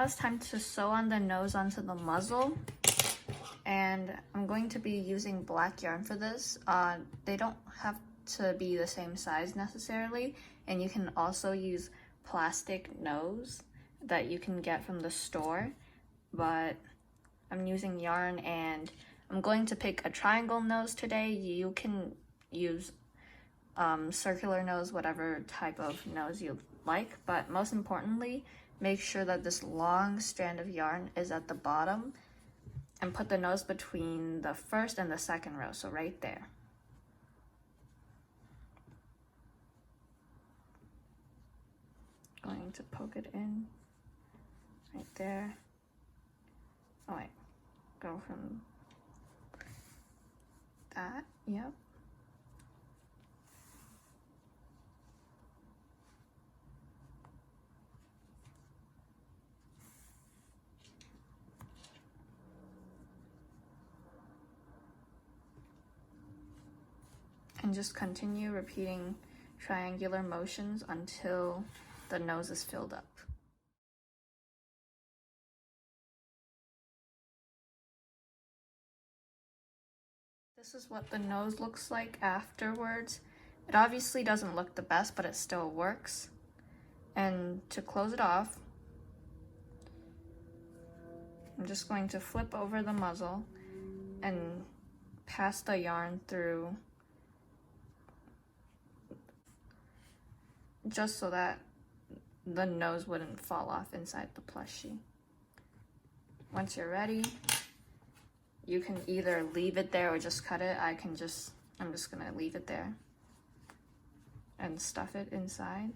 Now it's time to sew on the nose onto the muzzle. And I'm going to be using black yarn for this. They don't have to be the same size necessarily, and you can also use plastic nose that you can get from the store, but I'm using yarn and I'm going to pick a triangle nose today. You can use circular nose, whatever type of nose you like, but most importantly, make sure that this long strand of yarn is at the bottom, and put the nose between the first and the second row, so right there. Going to poke it in right there. Oh wait, go from that, yep. And just continue repeating triangular motions until the nose is filled up. This is what the nose looks like afterwards. It obviously doesn't look the best, but it still works. And to close it off, I'm just going to flip over the muzzle and pass the yarn through, just so that the nose wouldn't fall off inside the plushie. Once you're ready, you can either leave it there or just cut it. I'm just gonna leave it there and stuff it inside.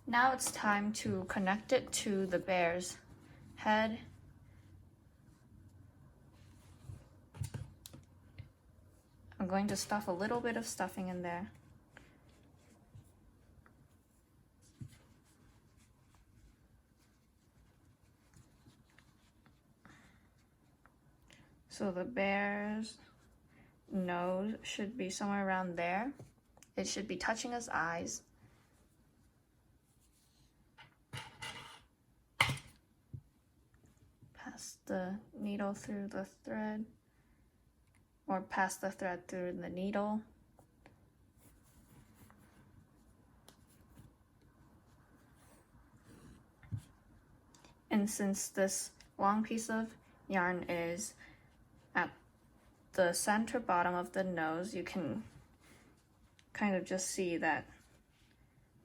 Now it's time to connect it to the bear's head. I'm going to stuff a little bit of stuffing in there. So the bear's nose should be somewhere around there. It should be touching his eyes. Pass the needle through the thread, or pass the thread through the needle. And since this long piece of yarn is at the center bottom of the nose, you can kind of just see that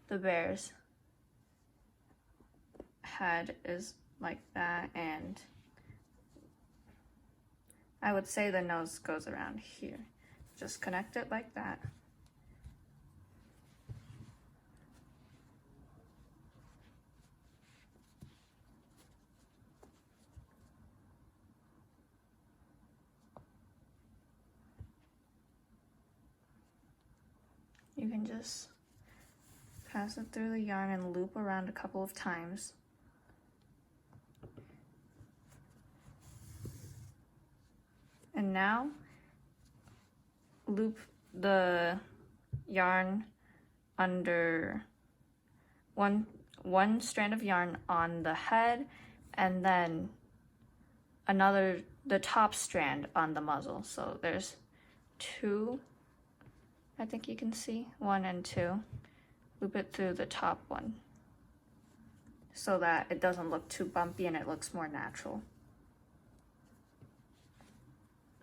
the bear's head is like that, and I would say the nose goes around here. Just connect it like that. You can just pass it through the yarn and loop around a couple of times. And now, loop the yarn under one strand of yarn on the head, and then the top strand on the muzzle. So there's two, I think you can see, 1 and 2. Loop it through the top one so that it doesn't look too bumpy and it looks more natural.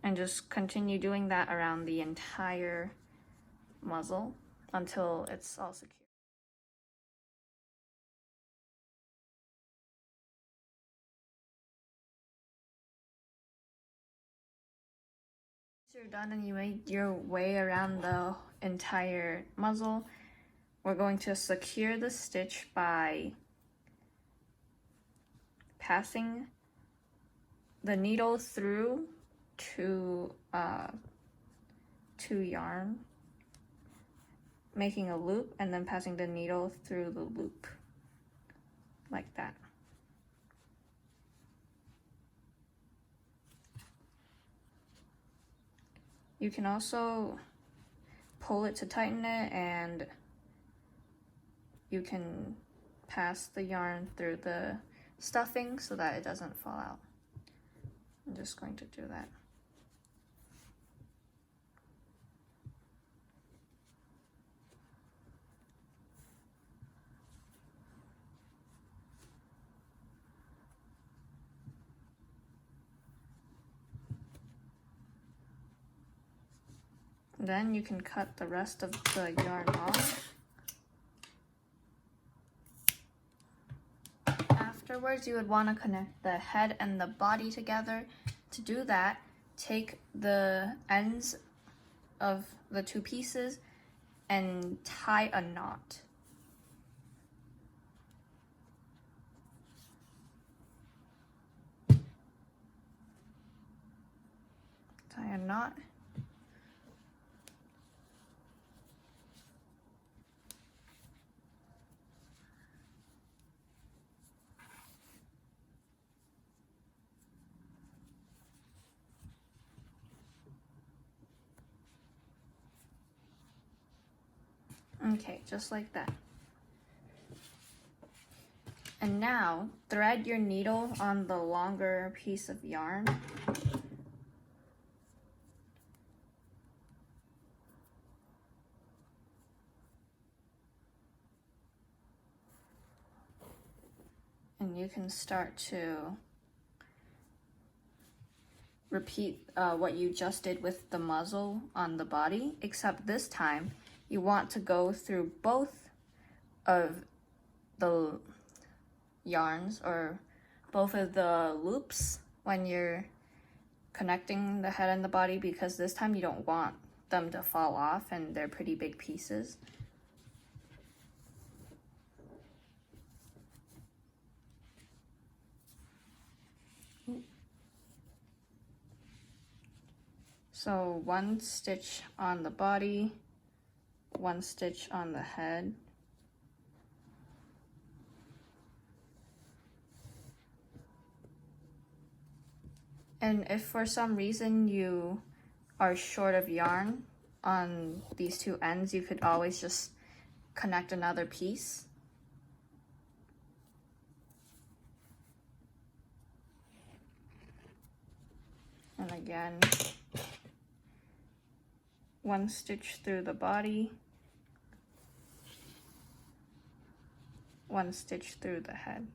And just continue doing that around the entire muzzle until it's all secure. Once you're done and you made your way around the entire muzzle, we're going to secure the stitch by passing the needle through two yarn, making a loop, and then passing the needle through the loop like that. You can also pull it to tighten it, and you can pass the yarn through the stuffing so that it doesn't fall out. I'm just going to do that. Then you can cut the rest of the yarn off. Afterwards, you would want to connect the head and the body together. To do that, take the ends of the two pieces and tie a knot. Tie a knot. Okay, just like that. And now, thread your needle on the longer piece of yarn. And you can start to repeat what you just did with the muzzle on the body, except this time you want to go through both of the yarns or both of the loops when you're connecting the head and the body, because this time you don't want them to fall off and they're pretty big pieces. So one stitch on the body, one stitch on the head. And if for some reason you are short of yarn on these two ends, you could always just connect another piece. And again, one stitch through the body, one stitch through the head.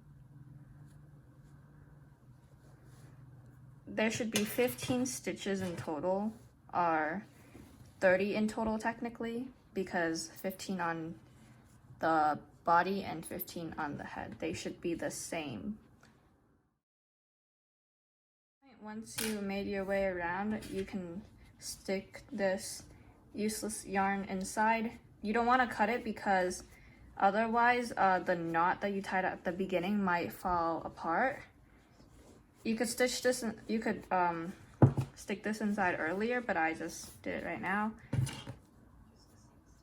There should be 15 stitches in total, or 30 in total technically, because 15 on the body and 15 on the head. They should be the same. Once you made your way around, you can stick this useless yarn inside. You don't want to cut it because otherwise the knot that you tied at the beginning might fall apart. You could stitch this in, you could stick this inside earlier, but I just did it right now.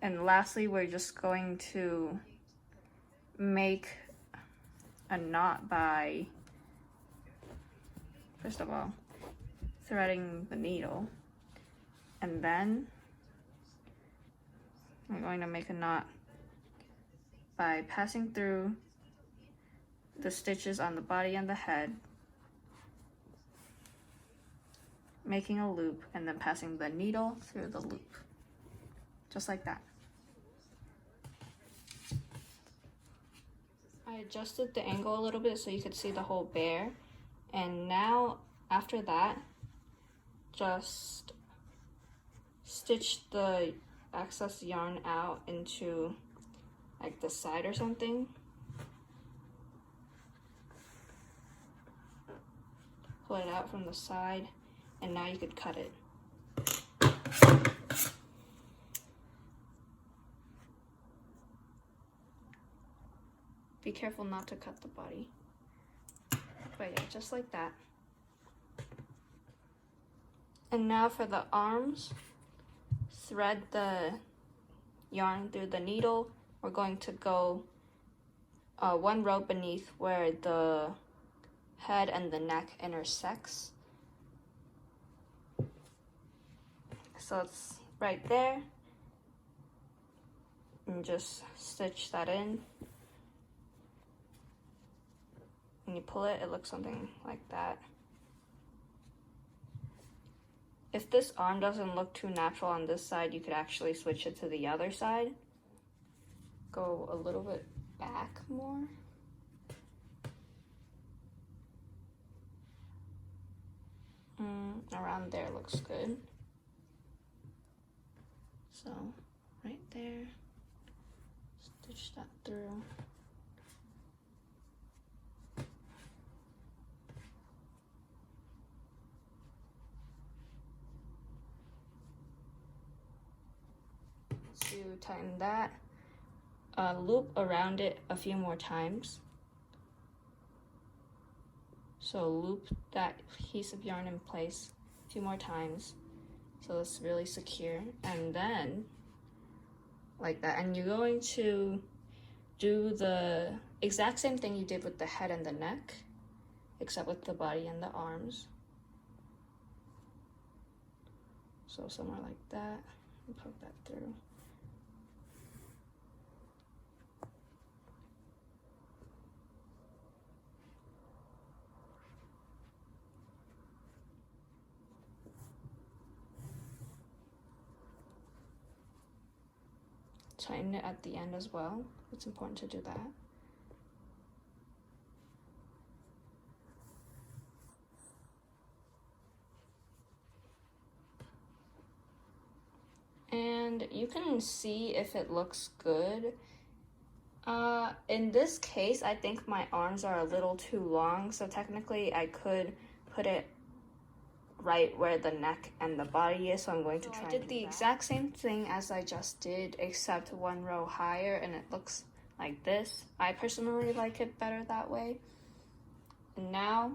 And lastly, we're just going to make a knot by, first of all, threading the needle, and then I'm going to make a knot by passing through the stitches on the body and the head, making a loop, and then passing the needle through the loop, just like that. I adjusted the angle a little bit so you could see the whole bear, and now after that, just stitch the excess yarn out into like the side or something. Pull it out from the side, and now you could cut it. Be careful not to cut the body. But yeah, just like that. And now for the arms, thread the yarn through the needle. We're going to go one row beneath where the head and the neck intersects. So it's right there. And just stitch that in. when you pull it, it looks something like that. If this arm doesn't look too natural on this side, you could actually switch it to the other side. Go a little bit back more. Around there looks good. So, right there, stitch that through. To tighten that, loop around it a few more times. So loop that piece of yarn in place a few more times so it's really secure, and then like that. And you're going to do the exact same thing you did with the head and the neck, except with the body and the arms. So somewhere like that, and poke that through. Tighten it at the end as well. It's important to do that. And you can see if it looks good. In this case, I think my arms are a little too long, so technically I could put it right where the neck and the body is, so I'm going to try. I did the exact same thing as I just did, except one row higher, and it looks like this. I personally like it better that way. And now,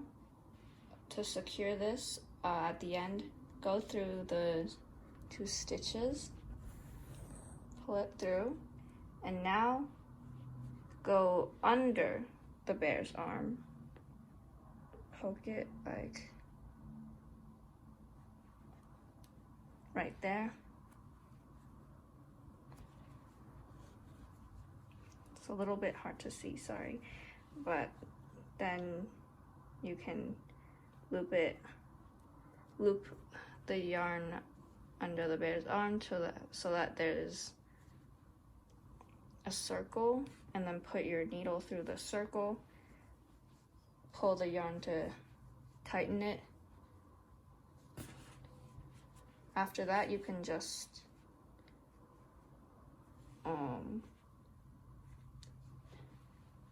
to secure this, at the end, go through the 2 stitches, pull it through, and now go under the bear's arm, poke it like right there. It's a little bit hard to see, sorry, but then you can loop the yarn under the bear's arm so that there's a circle, and then put your needle through the circle, pull the yarn to tighten it. After that, you can just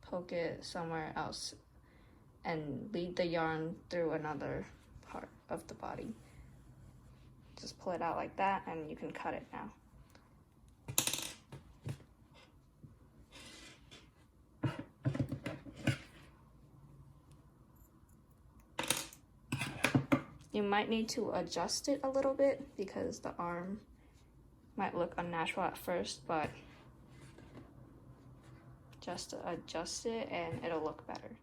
poke it somewhere else and lead the yarn through another part of the body. Just pull it out like that, and you can cut it now. You might need to adjust it a little bit because the arm might look unnatural at first, but just adjust it and it'll look better.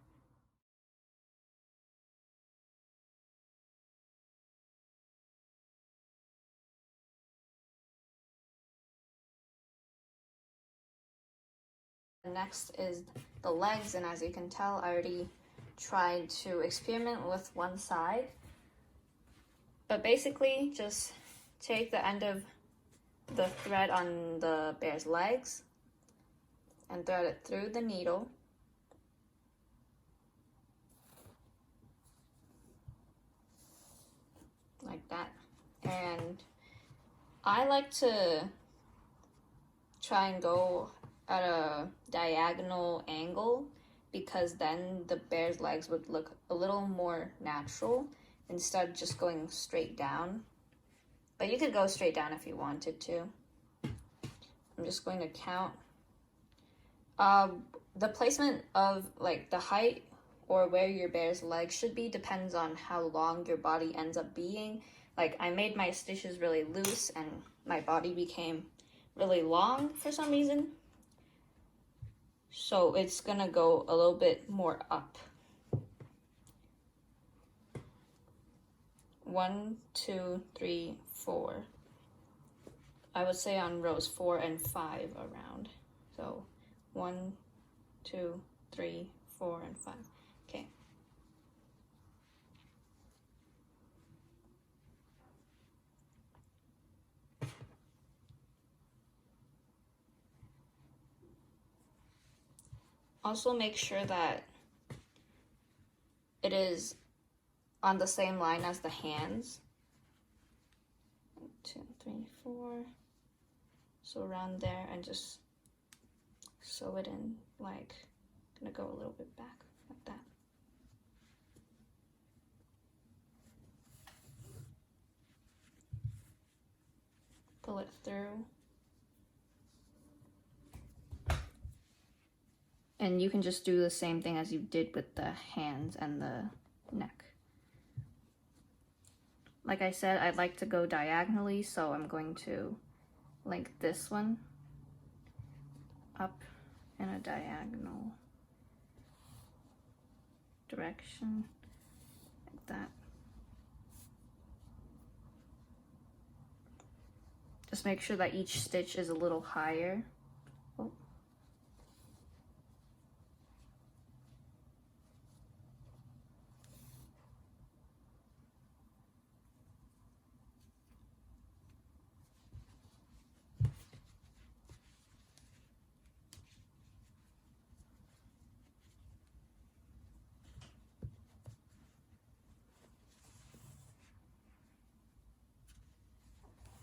Next is the legs, and as you can tell, I already tried to experiment with one side. But basically, just take the end of the thread on the bear's legs and thread it through the needle. Like that. And I like to try and go at a diagonal angle because then the bear's legs would look a little more natural instead of just going straight down. But you could go straight down if you wanted to. I'm just going to count. The placement of like the height or where your bear's legs should be depends on how long your body ends up being. Like I made my stitches really loose and my body became really long for some reason. So it's gonna go a little bit more up. 1, 2, 3, 4. I would say on rows 4 and 5 around. So 1, 2, 3, 4, and 5. Okay, Also make sure that it is on the same line as the hands. 1, 2, 3, 4. So around there, and just sew it in, like, I'm gonna go a little bit back, like that. Pull it through. And you can just do the same thing as you did with the hands and the neck. Like I said, I'd like to go diagonally, so I'm going to link this one up in a diagonal direction, like that. Just make sure that each stitch is a little higher. Oh.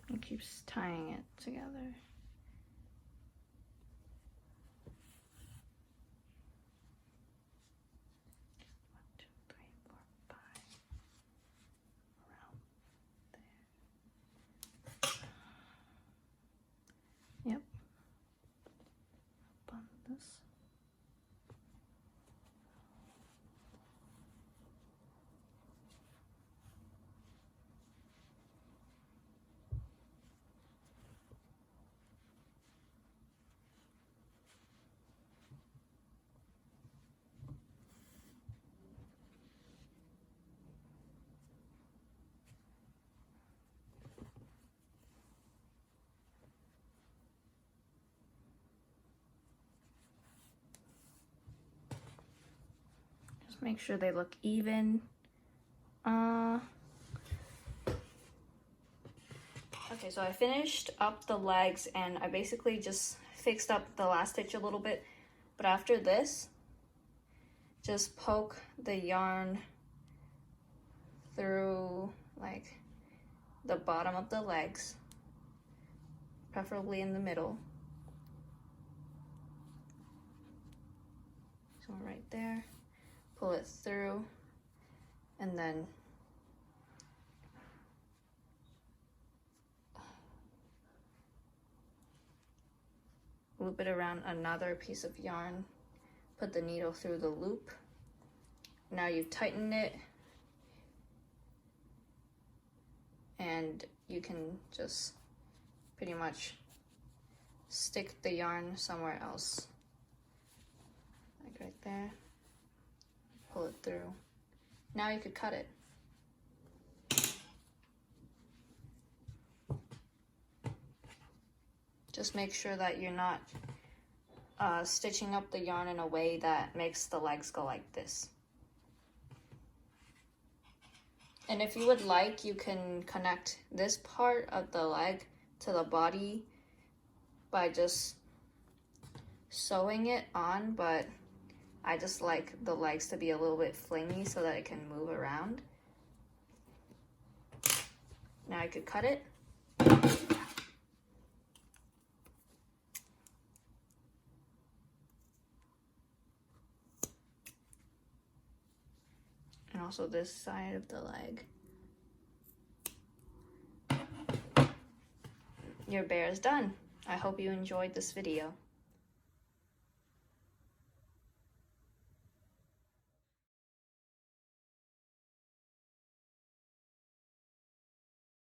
And keeps tying it together. Yep. Up on this. Make sure they look even. Okay, so I finished up the legs and I basically just fixed up the last stitch a little bit. But after this, just poke the yarn through like the bottom of the legs, preferably in the middle. So right there. Pull it through, and then loop it around another piece of yarn, put the needle through the loop. Now you've tightened it, and you can just pretty much stick the yarn somewhere else, like right there. Pull it through. Now you could cut it. Just make sure that you're not stitching up the yarn in a way that makes the legs go like this. And if you would like, you can connect this part of the leg to the body by just sewing it on, but I just like the legs to be a little bit flingy so that it can move around. Now I could cut it. And also this side of the leg. Your bear is done. I hope you enjoyed this video.